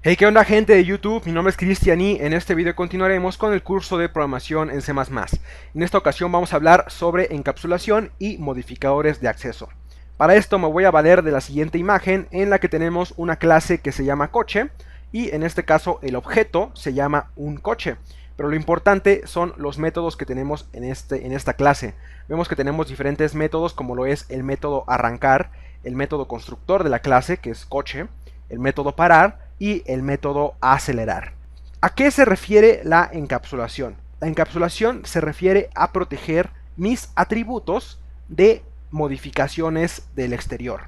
Hey, ¿qué onda, gente de YouTube? Mi nombre es Cristian y en este video continuaremos con el curso de programación en C++. En esta ocasión vamos a hablar sobre encapsulación y modificadores de acceso. Para esto me voy a valer de la siguiente imagen en la que tenemos una clase que se llama coche y en este caso el objeto se llama un coche. Pero lo importante son los métodos que tenemos en esta clase. Vemos que tenemos diferentes métodos, como lo es el método arrancar, el método constructor de la clase, que es coche, el método parar y el método acelerar. ¿A qué se refiere la encapsulación? La encapsulación se refiere a proteger mis atributos de modificaciones del exterior.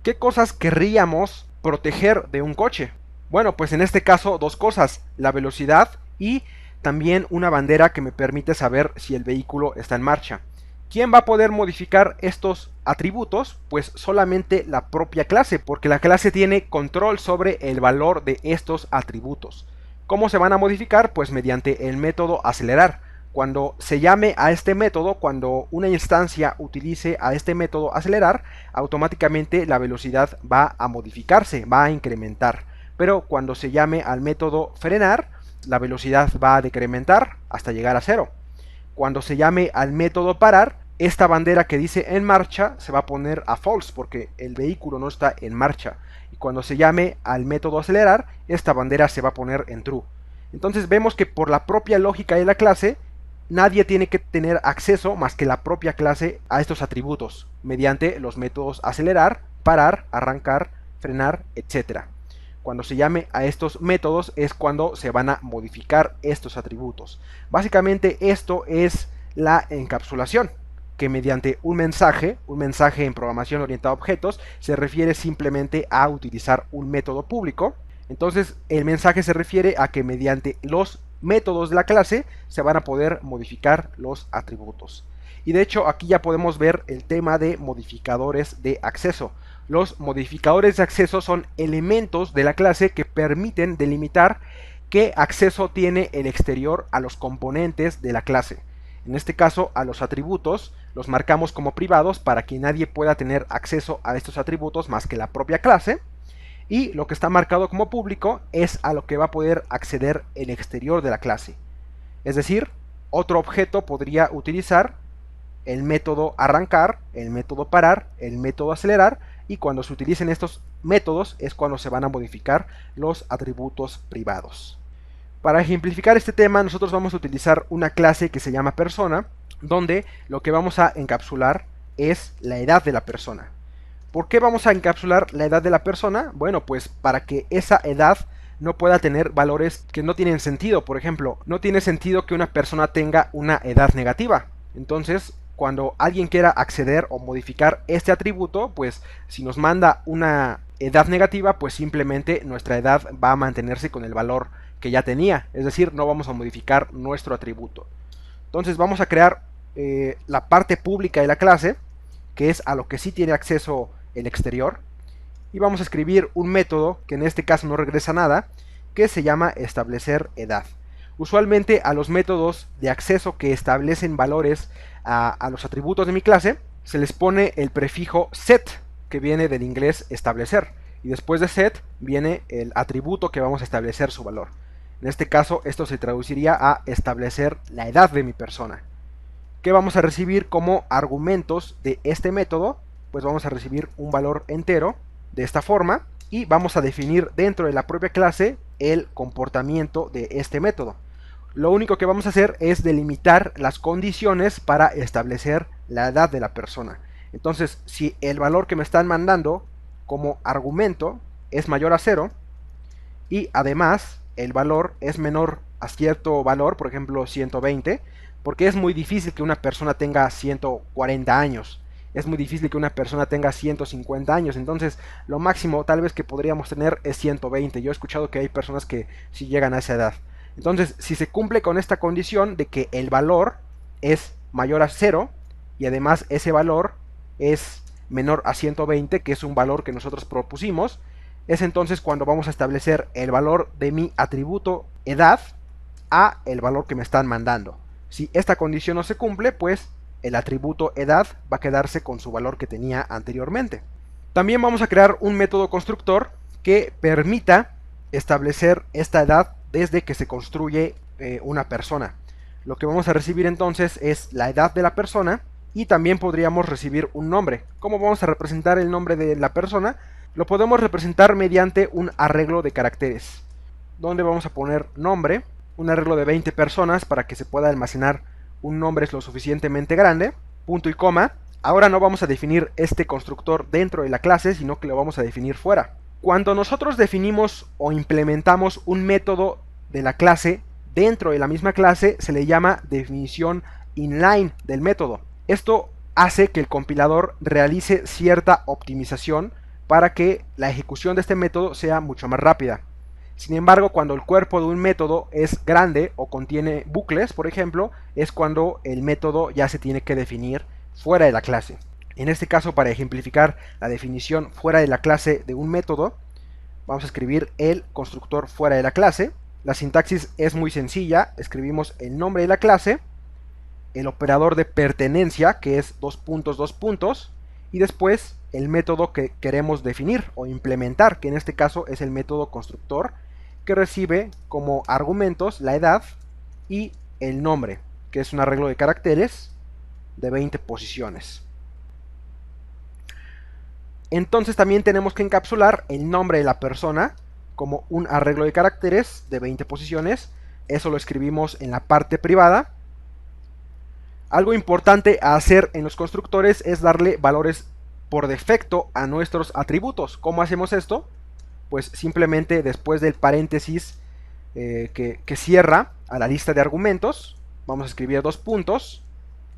¿Qué cosas querríamos proteger de un coche? Bueno, pues en este caso dos cosas: la velocidad y también una bandera que me permite saber si el vehículo está en marcha. ¿Quién va a poder modificar estos atributos? Pues solamente la propia clase, porque la clase tiene control sobre el valor de estos atributos. ¿Cómo se van a modificar? Pues mediante el método acelerar. Cuando se llame a este método, cuando una instancia utilice a este método acelerar, automáticamente la velocidad va a modificarse, va a incrementar. Pero cuando se llame al método frenar, la velocidad va a decrementar hasta llegar a cero. Cuando se llame al método parar, esta bandera que dice en marcha se va a poner a false porque el vehículo no está en marcha. Y cuando se llame al método acelerar, esta bandera se va a poner en true. Entonces vemos que por la propia lógica de la clase, nadie tiene que tener acceso más que la propia clase a estos atributos, mediante los métodos acelerar, parar, arrancar, frenar, etc. Cuando se llame a estos métodos es cuando se van a modificar estos atributos. Básicamente esto es la encapsulación, que mediante un mensaje en programación orientada a objetos, se refiere simplemente a utilizar un método público. Entonces el mensaje se refiere a que mediante los métodos de la clase se van a poder modificar los atributos. Y de hecho aquí ya podemos ver el tema de modificadores de acceso. Los modificadores de acceso son elementos de la clase que permiten delimitar qué acceso tiene el exterior a los componentes de la clase. En este caso, a los atributos los marcamos como privados para que nadie pueda tener acceso a estos atributos más que la propia clase. Y lo que está marcado como público es a lo que va a poder acceder el exterior de la clase. Es decir, otro objeto podría utilizar el método arrancar, el método parar, el método acelerar, y cuando se utilicen estos métodos es cuando se van a modificar los atributos privados. Para ejemplificar este tema, nosotros vamos a utilizar una clase que se llama persona, donde lo que vamos a encapsular es la edad de la persona. ¿Por qué vamos a encapsular la edad de la persona? Bueno, pues para que esa edad no pueda tener valores que no tienen sentido. Por ejemplo, no tiene sentido que una persona tenga una edad negativa. Entonces, cuando alguien quiera acceder o modificar este atributo, pues si nos manda una edad negativa, pues simplemente nuestra edad va a mantenerse con el valor que ya tenía. Es decir, no vamos a modificar nuestro atributo. Entonces vamos a crear la parte pública de la clase, que es a lo que sí tiene acceso el exterior, y vamos a escribir un método que en este caso no regresa nada, que se llama establecer edad. Usualmente a los métodos de acceso que establecen valores a los atributos de mi clase se les pone el prefijo set, que viene del inglés establecer, y después de set viene el atributo que vamos a establecer su valor. En este caso esto se traduciría a establecer la edad de mi persona. ¿Qué vamos a recibir como argumentos de este método? Pues vamos a recibir un valor entero de esta forma y vamos a definir dentro de la propia clase el comportamiento de este método. Lo único que vamos a hacer es delimitar las condiciones para establecer la edad de la persona. Entonces, si el valor que me están mandando como argumento es mayor a 0 y además el valor es menor a cierto valor, por ejemplo 120, porque es muy difícil que una persona tenga 140 años, es muy difícil que una persona tenga 150 años, entonces lo máximo tal vez que podríamos tener es 120. Yo he escuchado que hay personas que sí llegan a esa edad. Entonces, si se cumple con esta condición de que el valor es mayor a 0 y además ese valor es menor a 120, que es un valor que nosotros propusimos, es entonces cuando vamos a establecer el valor de mi atributo edad a el valor que me están mandando. Si esta condición no se cumple, pues el atributo edad va a quedarse con su valor que tenía anteriormente. También vamos a crear un método constructor que permita establecer esta edad desde que se construye una persona. Lo que vamos a recibir entonces es la edad de la persona y también podríamos recibir un nombre. ¿Cómo vamos a representar el nombre de la persona? Lo podemos representar mediante un arreglo de caracteres, donde vamos a poner nombre, un arreglo de 20 personas para que se pueda almacenar un nombre lo suficientemente grande, punto y coma. Ahora no vamos a definir este constructor dentro de la clase, sino que lo vamos a definir fuera. Cuando nosotros definimos o implementamos un método de la clase dentro de la misma clase, se le llama definición inline del método. Esto hace que el compilador realice cierta optimización para que la ejecución de este método sea mucho más rápida. Sin embargo, cuando el cuerpo de un método es grande o contiene bucles, por ejemplo, es cuando el método ya se tiene que definir fuera de la clase. En este caso, para ejemplificar la definición fuera de la clase de un método, vamos a escribir el constructor fuera de la clase. La sintaxis es muy sencilla, escribimos el nombre de la clase, el operador de pertenencia, que es dos puntos, y después el método que queremos definir o implementar, que en este caso es el método constructor, que recibe como argumentos la edad y el nombre, que es un arreglo de caracteres de 20 posiciones. Entonces también tenemos que encapsular el nombre de la persona como un arreglo de caracteres de 20 posiciones. Eso lo escribimos en la parte privada. Algo importante a hacer en los constructores es darle valores por defecto a nuestros atributos. ¿Cómo hacemos esto? Pues simplemente después del paréntesis que cierra a la lista de argumentos, vamos a escribir dos puntos,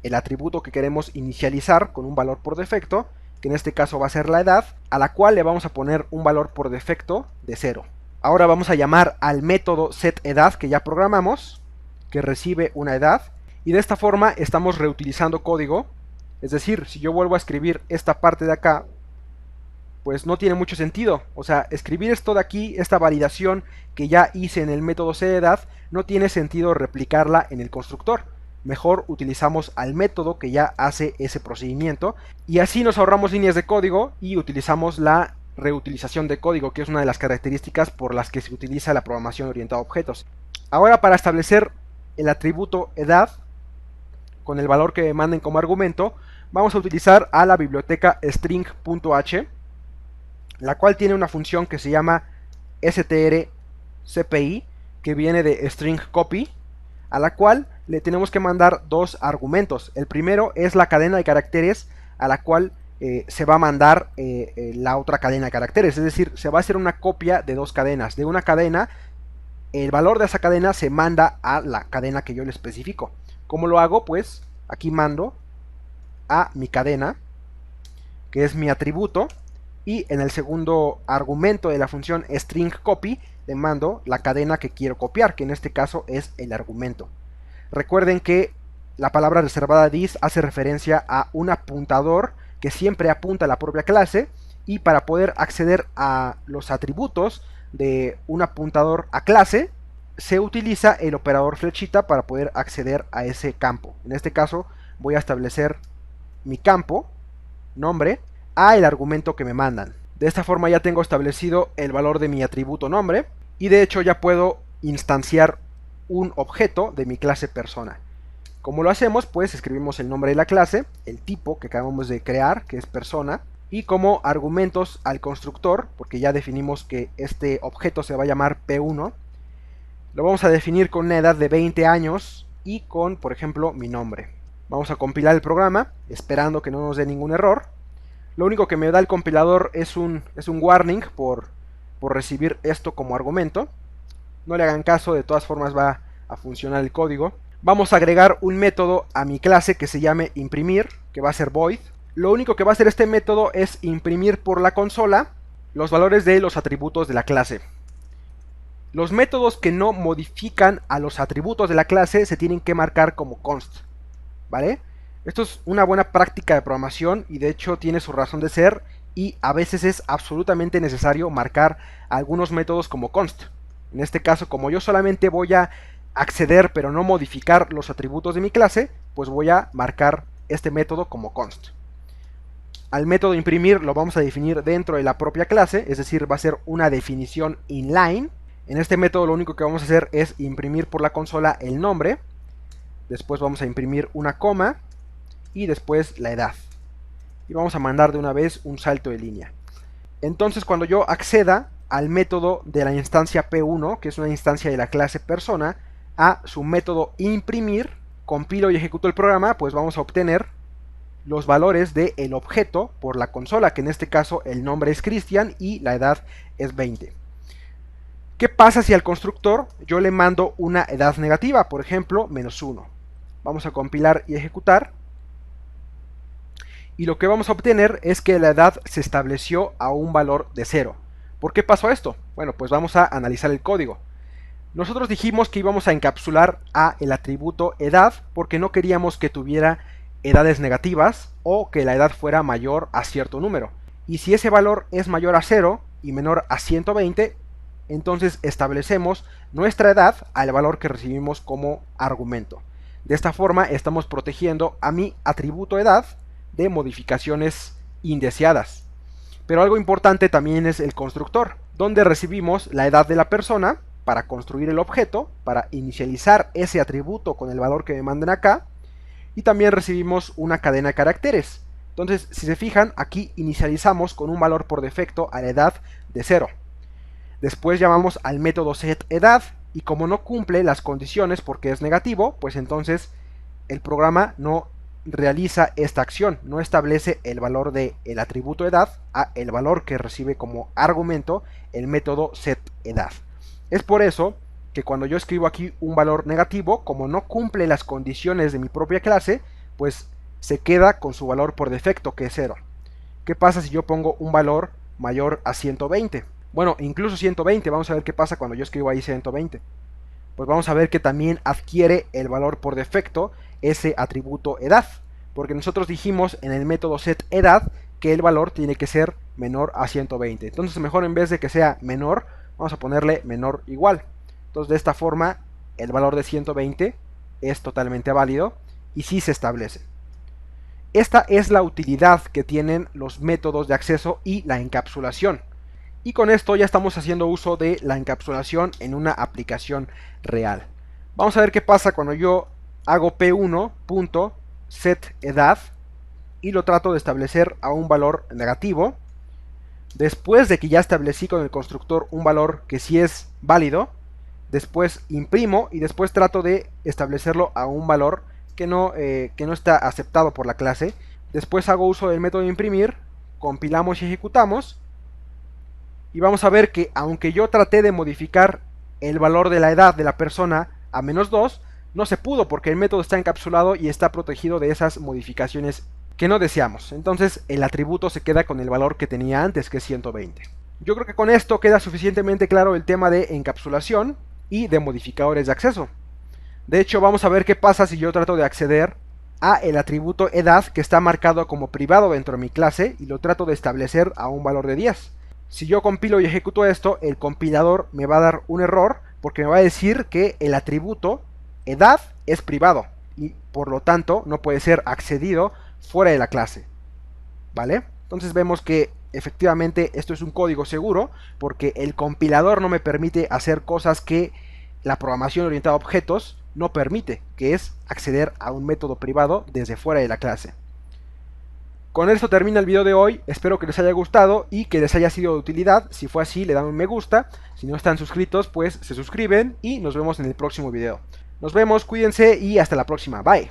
el atributo que queremos inicializar con un valor por defecto, que en este caso va a ser la edad, a la cual le vamos a poner un valor por defecto de 0. Ahora vamos a llamar al método setEdad que ya programamos, que recibe una edad, y de esta forma estamos reutilizando código. Es decir, si yo vuelvo a escribir esta parte de acá, pues no tiene mucho sentido. O sea, escribir esto de aquí, esta validación que ya hice en el método setEdad, no tiene sentido replicarla en el constructor. Mejor utilizamos al método que ya hace ese procedimiento y así nos ahorramos líneas de código y utilizamos la reutilización de código, que es una de las características por las que se utiliza la programación orientada a objetos. Ahora, para establecer el atributo edad con el valor que me manden como argumento, vamos a utilizar a la biblioteca string.h, la cual tiene una función que se llama strcpy, que viene de string copy, a la cual le tenemos que mandar dos argumentos. El primero es la cadena de caracteres a la cual se va a mandar la otra cadena de caracteres, es decir, se va a hacer una copia de dos cadenas. De una cadena, el valor de esa cadena se manda a la cadena que yo le especifico. ¿Cómo lo hago? Pues aquí mando a mi cadena, que es mi atributo, y en el segundo argumento de la función string copy le mando la cadena que quiero copiar, que en este caso es el argumento. Recuerden que la palabra reservada this hace referencia a un apuntador que siempre apunta a la propia clase, y para poder acceder a los atributos de un apuntador a clase se utiliza el operador flechita para poder acceder a ese campo. En este caso voy a establecer mi campo, nombre, a el argumento que me mandan. De esta forma ya tengo establecido el valor de mi atributo nombre, y de hecho ya puedo instanciar un objeto de mi clase persona. ¿Cómo lo hacemos? Pues escribimos el nombre de la clase, el tipo que acabamos de crear, que es persona, y como argumentos al constructor, porque ya definimos que este objeto se va a llamar P1, lo vamos a definir con una edad de 20 años y con, por ejemplo, mi nombre. Vamos a compilar el programa, esperando que no nos dé ningún error. Lo único que me da el compilador es un warning por recibir esto como argumento. No le hagan caso, de todas formas va a funcionar el código. Vamos a agregar un método a mi clase que se llame imprimir, que va a ser void. Lo único que va a hacer este método es imprimir por la consola los valores de los atributos de la clase. Los métodos que no modifican a los atributos de la clase se tienen que marcar como const, ¿vale? Esto es una buena práctica de programación y de hecho tiene su razón de ser, y a veces es absolutamente necesario marcar algunos métodos como const. En este caso, como yo solamente voy a acceder pero no modificar los atributos de mi clase, pues voy a marcar este método como const. Al método imprimir lo vamos a definir dentro de la propia clase, es decir, va a ser una definición inline, En este método lo único que vamos a hacer es imprimir por la consola el nombre, después vamos a imprimir una coma y después la edad. Y vamos a mandar de una vez un salto de línea. Entonces cuando yo acceda al método de la instancia P1, que es una instancia de la clase persona, a su método imprimir, compilo y ejecuto el programa, pues vamos a obtener los valores del objeto por la consola, que en este caso el nombre es Cristian y la edad es 20. ¿Qué pasa si al constructor yo le mando una edad negativa? Por ejemplo, -1. Vamos a compilar y ejecutar. Y lo que vamos a obtener es que la edad se estableció a un valor de 0. ¿Por qué pasó esto? Bueno, pues vamos a analizar el código. Nosotros dijimos que íbamos a encapsular a el atributo edad porque no queríamos que tuviera edades negativas o que la edad fuera mayor a cierto número. Y si ese valor es mayor a 0 y menor a 120, entonces establecemos nuestra edad al valor que recibimos como argumento. De esta forma estamos protegiendo a mi atributo edad de modificaciones indeseadas. Pero algo importante también es el constructor, donde recibimos la edad de la persona para construir el objeto, para inicializar ese atributo con el valor que me manden acá, y también recibimos una cadena de caracteres. Entonces, si se fijan, aquí inicializamos con un valor por defecto a la edad de 0. Después llamamos al método setEdad, y como no cumple las condiciones porque es negativo, pues entonces el programa no realiza esta acción, no establece el valor del atributo edad a el valor que recibe como argumento el método setEdad. Es por eso que cuando yo escribo aquí un valor negativo, como no cumple las condiciones de mi propia clase, pues se queda con su valor por defecto, que es 0. ¿Qué pasa si yo pongo un valor mayor a 120? Bueno, incluso 120, vamos a ver qué pasa cuando yo escribo ahí 120. Pues vamos a ver que también adquiere el valor por defecto ese atributo edad, porque nosotros dijimos en el método setEdad que el valor tiene que ser menor a 120. Entonces mejor, en vez de que sea menor, vamos a ponerle menor igual. Entonces de esta forma el valor de 120 es totalmente válido y sí se establece. Esta es la utilidad que tienen los métodos de acceso y la encapsulación. Y con esto ya estamos haciendo uso de la encapsulación en una aplicación real. Vamos a ver qué pasa cuando yo hago p1.setEdad y lo trato de establecer a un valor negativo. Después de que ya establecí con el constructor un valor que sí es válido, después imprimo y después trato de establecerlo a un valor que no está aceptado por la clase. Después hago uso del método de imprimir, compilamos y ejecutamos. Y vamos a ver que aunque yo traté de modificar el valor de la edad de la persona a -2, no se pudo porque el método está encapsulado y está protegido de esas modificaciones que no deseamos. Entonces el atributo se queda con el valor que tenía antes, que es 120. Yo creo que con esto queda suficientemente claro el tema de encapsulación y de modificadores de acceso. De hecho, vamos a ver qué pasa si yo trato de acceder a el atributo edad que está marcado como privado dentro de mi clase y lo trato de establecer a un valor de 10. Si yo compilo y ejecuto esto, el compilador me va a dar un error porque me va a decir que el atributo edad es privado y por lo tanto no puede ser accedido fuera de la clase. ¿Vale? Entonces vemos que efectivamente esto es un código seguro porque el compilador no me permite hacer cosas que la programación orientada a objetos no permite, que es acceder a un método privado desde fuera de la clase. Con esto termina el video de hoy, espero que les haya gustado y que les haya sido de utilidad. Si fue así, le dan un me gusta, si no están suscritos, pues se suscriben y nos vemos en el próximo video. Nos vemos, cuídense y hasta la próxima, bye.